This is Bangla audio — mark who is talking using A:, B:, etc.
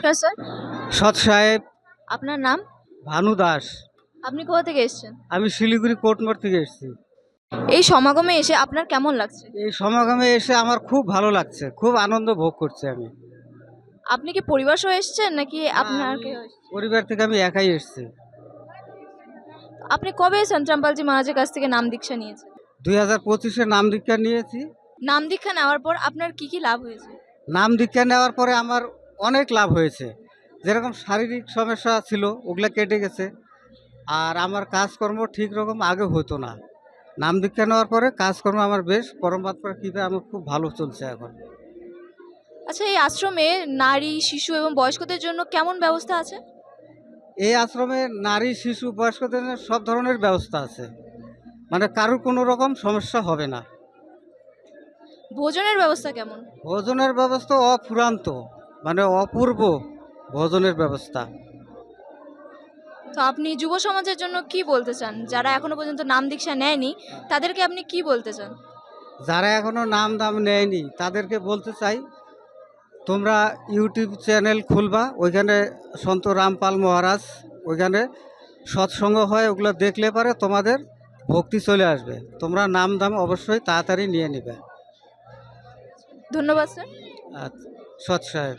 A: নমস্কার স্যার।
B: সৎ সাহেব
A: আপনার নাম?
B: ভানু দাস।
A: আপনি কোথা থেকে এসেছেন?
B: আমি শিলিগুড়ি কোর্টমার থেকে এসেছি।
A: এই সমাগমে এসে আপনার কেমন লাগছে?
B: এই সমাগমে এসে আমার খুব ভালো লাগছে, খুব আনন্দ ভোগ করছি আমি।
A: আপনি কি পরিবার সহ এসেছেন নাকি
B: না,
A: আপনার
B: আমি
A: কেউ এসেছে?
B: পরিবার থেকে আমি একাই এসেছি।
A: আপনি কবে সন্তরামপালজি মহারাজের কাছ থেকে নাম দীক্ষা নিয়েছেন?
B: 2025-এ নাম দীক্ষা নিয়েছি।
A: নাম দীক্ষা নেওয়ার পর আপনার কি কি লাভ হয়েছে?
B: নাম দীক্ষা নেওয়ার পরে আমার অনেক লাভ হয়েছে। যেরকম শারীরিক সমস্যা ছিল ওগুলা কেটে গেছে। আর আমার কাজকর্ম ঠিক রকম আগে হতো না। নাম দীক্ষা নেওয়ার পরে কাজকর্ম আমার বেশ পরমাত্মার কৃপায় আমার খুব ভালো চলছে এখন।
A: আচ্ছা, এই আশ্রমে নারী, শিশু এবং বয়স্কদের জন্য কেমন ব্যবস্থা আছে?
B: এই আশ্রমে নারী, শিশু, বয়স্কদের জন্য সব ধরনের ব্যবস্থা আছে। মানে কারোর কোনো রকম সমস্যা হবে না।
A: ভোজনের ব্যবস্থা কেমন?
B: ভোজনের ব্যবস্থা অফুরান্ত, মানে অপূর্ব ভোজনের ব্যবস্থা।
A: তো আপনি যুব সমাজের জন্য কি বলতে চান? যারা এখনো পর্যন্ত নাম দীক্ষা নেয়নি, তাদেরকে আপনি কি বলতে চান?
B: যারা এখনো নাম দাম নেয়নি তাদেরকে বলতে চাই, তোমরা ইউটিউব চ্যানেল খুলবা, ওইখানে সন্ত রামপাল মহারাজ, ওইখানে সৎসঙ্গ হয়, ওগুলো দেখলে পারে তোমাদের ভক্তি চলে আসবে। তোমরা নাম দাম অবশ্যই তাড়াতাড়ি নিয়ে নেবে।
A: ধন্যবাদ স্যার।
B: আচ্ছা, সৎ সাহেব।